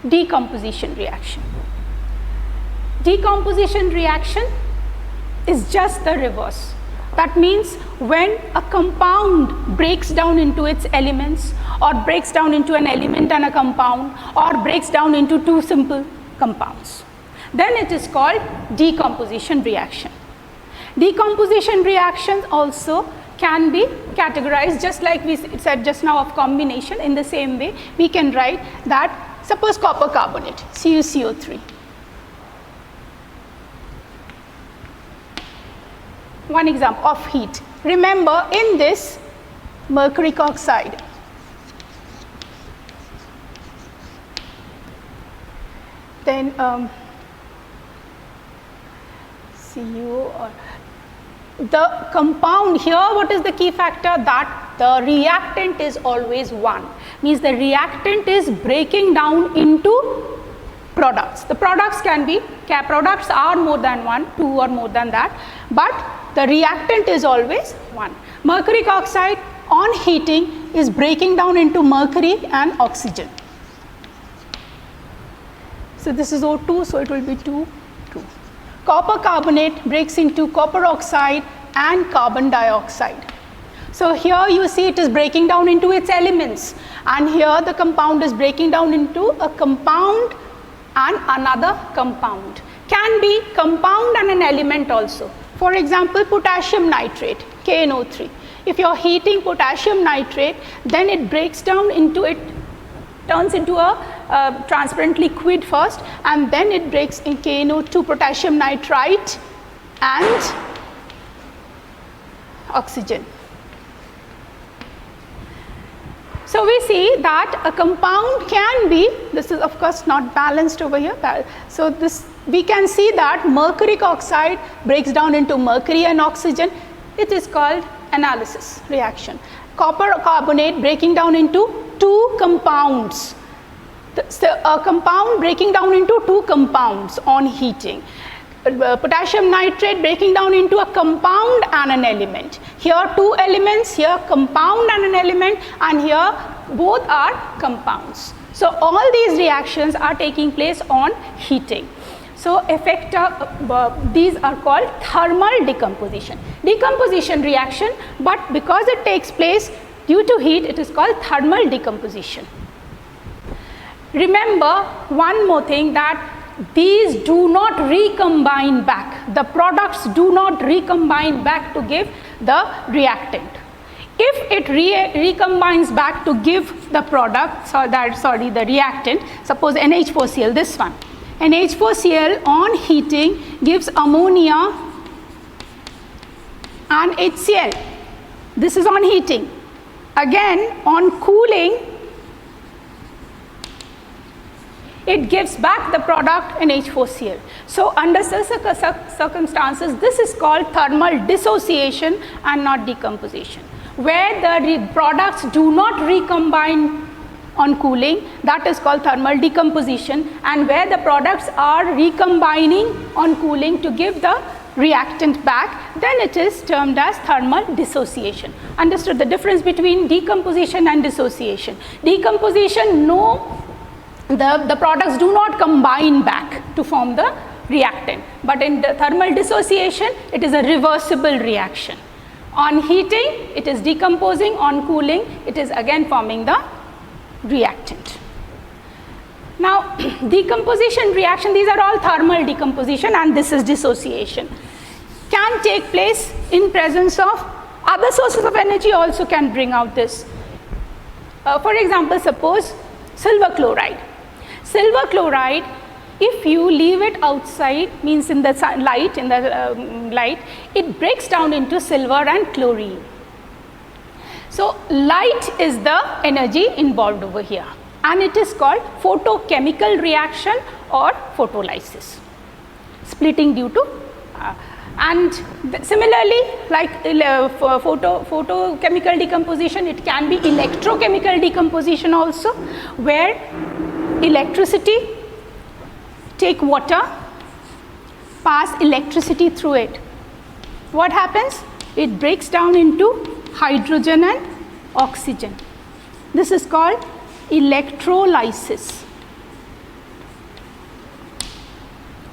decomposition reaction. Decomposition reaction is just the reverse. That means when a compound breaks down into its elements, or breaks down into an element and a compound, or breaks down into two simple compounds, then it is called decomposition reaction. Decomposition reactions also can be categorized just like we said just now of combination. In the same way, we can write that, suppose copper carbonate, CuCO3. One example of heat. Remember, in this mercuric oxide, then Cu, or the compound here, what is the key factor? That the reactant is always 1. Means the reactant is breaking down into products. The products can be, products are more than 1, 2 or more than that, but the reactant is always 1. Mercuric oxide on heating is breaking down into mercury and oxygen. So this is O2, so it will be 2, 2. Copper carbonate breaks into copper oxide and carbon dioxide. So here you see it is breaking down into its elements, and here the compound is breaking down into a compound and another compound. Can be compound and an element also. For example, potassium nitrate, KNO3. If you are heating potassium nitrate, then it breaks down into, it turns into a transparent liquid first, and then it breaks in KNO2, potassium nitrite and oxygen. So we see that a compound can be, this is of course not balanced over here, so this we can see that mercuric oxide breaks down into mercury and oxygen. It is called analysis reaction. Copper carbonate breaking down into two compounds. So a compound breaking down into two compounds on heating. Potassium nitrate breaking down into a compound and an element. Here two elements, here compound and an element, and here both are compounds. So all these reactions are taking place on heating. So these are called thermal decomposition. Decomposition reaction, but because it takes place due to heat, it is called thermal decomposition. Remember one more thing, that these do not recombine back. The products do not recombine back to give the reactant. If it recombines back to give the product, the reactant, suppose NH4Cl, this one. NH4Cl on heating gives ammonia and HCl. This is on heating. Again, on cooling, it gives back the product NH4Cl. So under such circumstances, this is called thermal dissociation and not decomposition. Where the products do not recombine on cooling, that is called thermal decomposition, and where the products are recombining on cooling to give the reactant back, then it is termed as thermal dissociation. Understood the difference between decomposition and dissociation? Decomposition, the products do not combine back to form the reactant, but in the thermal dissociation, it is a reversible reaction. On heating, it is decomposing, on cooling, it is again forming the reactant. Now, decomposition reaction, these are all thermal decomposition, and this is dissociation. Can take place in presence of other sources of energy, also can bring out this. For example, suppose silver chloride. Silver chloride, if you leave it outside, means in the light, it breaks down into silver and chlorine. So light is the energy involved over here, and it is called photochemical reaction or photolysis, splitting due to and similarly, like photochemical decomposition, it can be electrochemical decomposition also, where electricity, take water, pass electricity through it. What happens? It breaks down into hydrogen and oxygen. This is called electrolysis.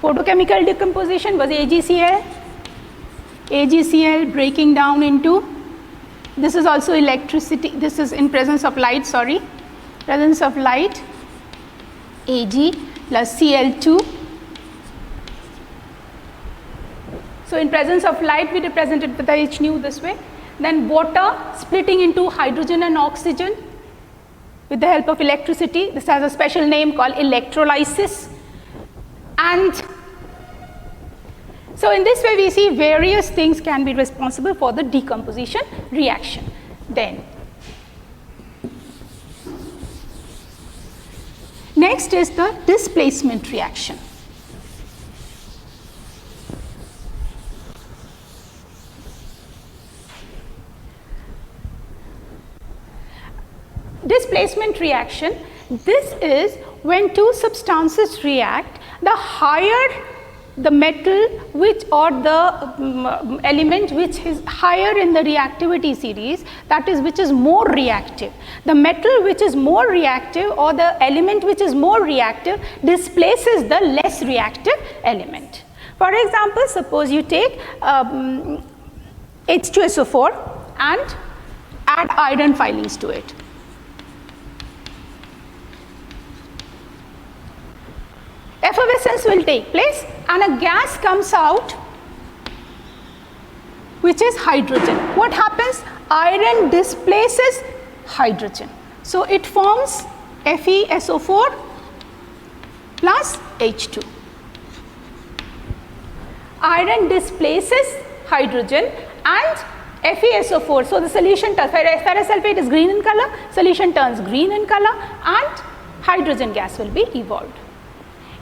Photochemical decomposition was AgCl. AgCl breaking down into, this is also electricity, this is in presence of light, sorry, presence of light, Ag plus Cl2. So in presence of light, we represent it with the H nu this way. Then water splitting into hydrogen and oxygen with the help of electricity. This has a special name called electrolysis. And so in this way, we see various things can be responsible for the decomposition reaction. Then next is the displacement reaction. Displacement reaction, this is when two substances react, the higher the metal which or the element which is higher in the reactivity series, that is which is more reactive. The metal which is more reactive or the element which is more reactive displaces the less reactive element. For example, suppose you take H2SO4 and add iron filings to it. Effervescence will take place and a gas comes out which is hydrogen. What happens? Iron displaces hydrogen. So it forms FeSO4 plus H2. Iron displaces hydrogen and FeSO4. So the solution turns, ferrous sulfate is green in color, solution turns green in color and hydrogen gas will be evolved.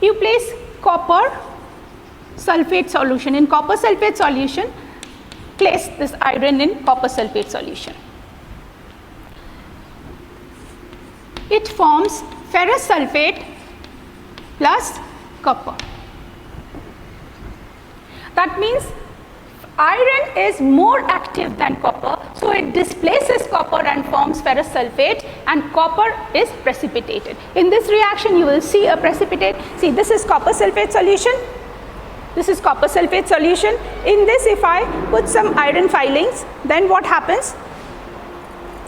You place copper sulfate solution. In copper sulfate solution, place this iron in copper sulfate solution. It forms ferrous sulfate plus copper. That means iron is more active than copper, so it displaces copper and forms ferrous sulfate, and copper is precipitated. In this reaction you will see a precipitate. See, this is copper sulfate solution, this is copper sulfate solution. In this, if I put some iron filings, then what happens?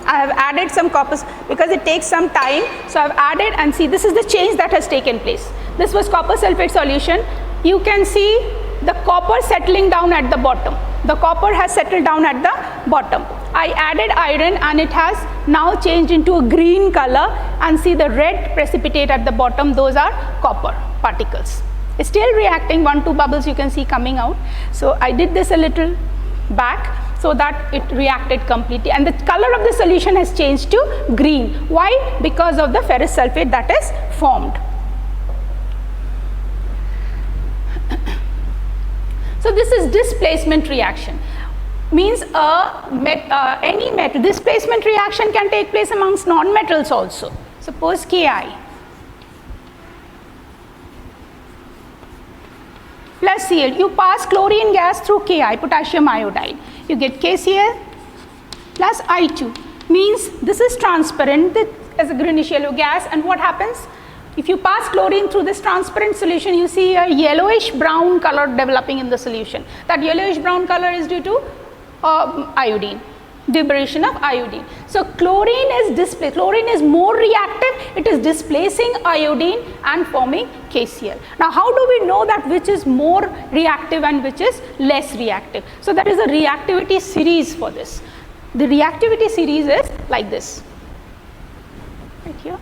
I have added some copper because it takes some time, so I have added, and see, this is the change that has taken place. This was copper sulfate solution. You can see the copper settling down at the bottom. The copper has settled down at the bottom. I added iron and it has now changed into a green color, and see the red precipitate at the bottom, those are copper particles. It's still reacting, 1-2 bubbles you can see coming out. So I did this a little back so that it reacted completely, and the color of the solution has changed to green. Why? Because of the ferrous sulfate that is formed. So this is displacement reaction. Means any metal, displacement reaction can take place amongst non-metals also. Suppose Ki plus Cl. You pass chlorine gas through Ki, potassium iodide. You get KCl plus I2. Means this is transparent as a greenish yellow gas, and what happens? If you pass chlorine through this transparent solution, you see a yellowish brown color developing in the solution. That yellowish brown color is due to iodine, liberation of iodine. So chlorine is displaced. Chlorine is more reactive. It is displacing iodine and forming KCl. Now how do we know that which is more reactive and which is less reactive? So that is a reactivity series for this. The reactivity series is like this. Right here.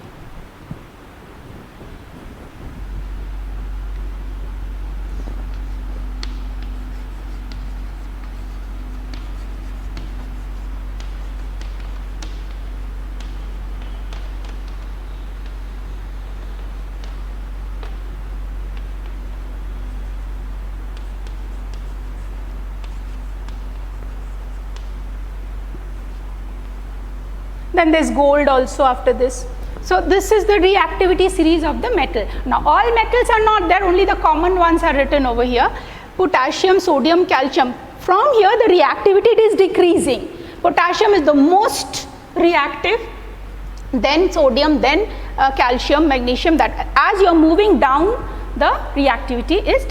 Then there is gold also after this. So this is the reactivity series of the metal. Now all metals are not there, only the common ones are written over here. Potassium, sodium, calcium. From here the reactivity is decreasing. Potassium is the most reactive, then sodium, then calcium, magnesium. That as you are moving down the reactivity is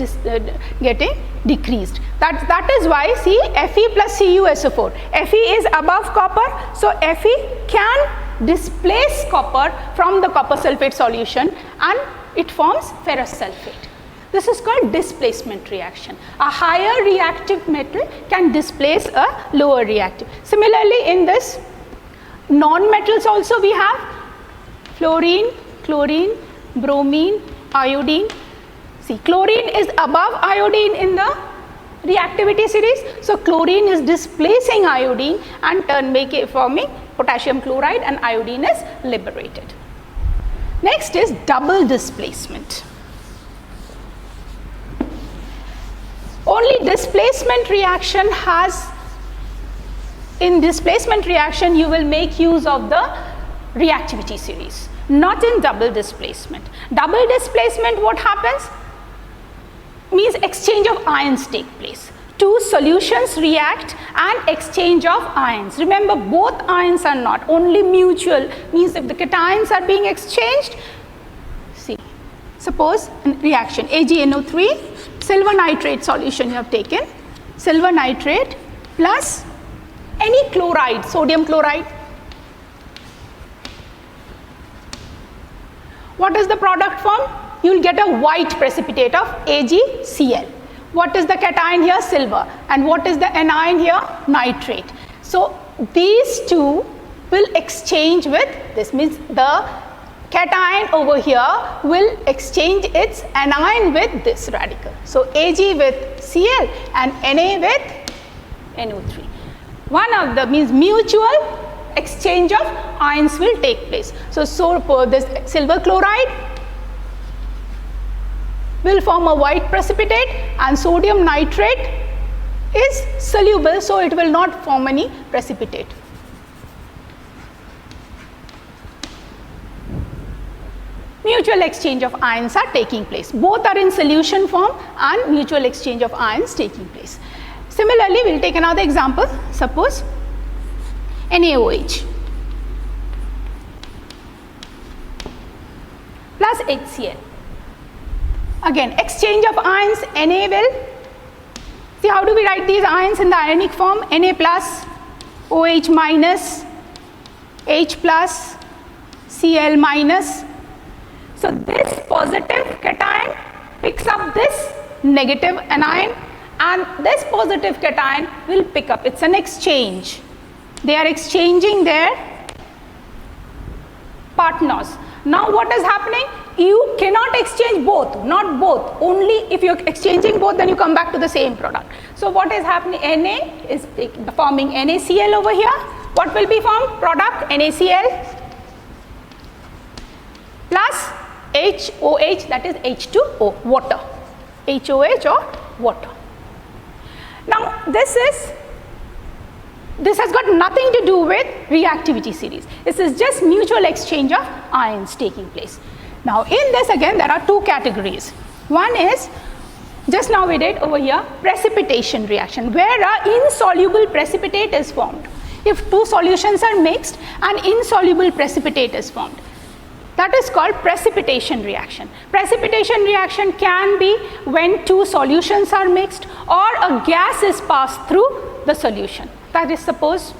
getting decreased. That is why see Fe plus CuSO4. Fe is above copper, so Fe can displace copper from the copper sulfate solution and it forms ferrous sulfate. This is called displacement reaction. A higher reactive metal can displace a lower reactive. Similarly, in this non-metals also we have fluorine, chlorine, bromine, iodine. See, chlorine is above iodine in the reactivity series. So, chlorine is displacing iodine and forming potassium chloride, and iodine is liberated. Next is double displacement. Only displacement reaction in displacement reaction you will make use of the reactivity series, not in double displacement. Double displacement, what happens? Means exchange of ions take place. Two solutions react and exchange of ions. Remember, both ions are not, only mutual, means if the cations are being exchanged. See, suppose reaction AgNO3, silver nitrate solution you have taken, silver nitrate plus any chloride, sodium chloride. What is the product form? You will get a white precipitate of AgCl. What is the cation here? Silver. And what is the anion here? Nitrate. So, these two will exchange with this, means the cation over here will exchange its anion with this radical. So, Ag with Cl and Na with NO3. One of the means mutual exchange of ions will take place. So, this silver chloride will form a white precipitate and sodium nitrate is soluble, so it will not form any precipitate. Mutual exchange of ions are taking place. Both are in solution form and mutual exchange of ions taking place. Similarly, we will take another example. Suppose NaOH plus HCl. Again, exchange of ions, Na will, see how do we write these ions in the ionic form? Na plus, OH minus, H plus, Cl minus. So, this positive cation picks up this negative anion and this positive cation will pick up. It is an exchange. They are exchanging their partners. Now, what is happening? You cannot exchange both, not both. Only if you are exchanging both, then you come back to the same product. So, what is happening? Na is forming NaCl over here. What will be formed? Product NaCl plus HOH, that is H2O, water. HOH or water. Now, this has got nothing to do with reactivity series. This is just mutual exchange of ions taking place. Now, in this again there are two categories. One is, just now we did over here, precipitation reaction, where an insoluble precipitate is formed. If two solutions are mixed, an insoluble precipitate is formed. That is called precipitation reaction. Precipitation reaction can be when two solutions are mixed or a gas is passed through the solution. That is, suppose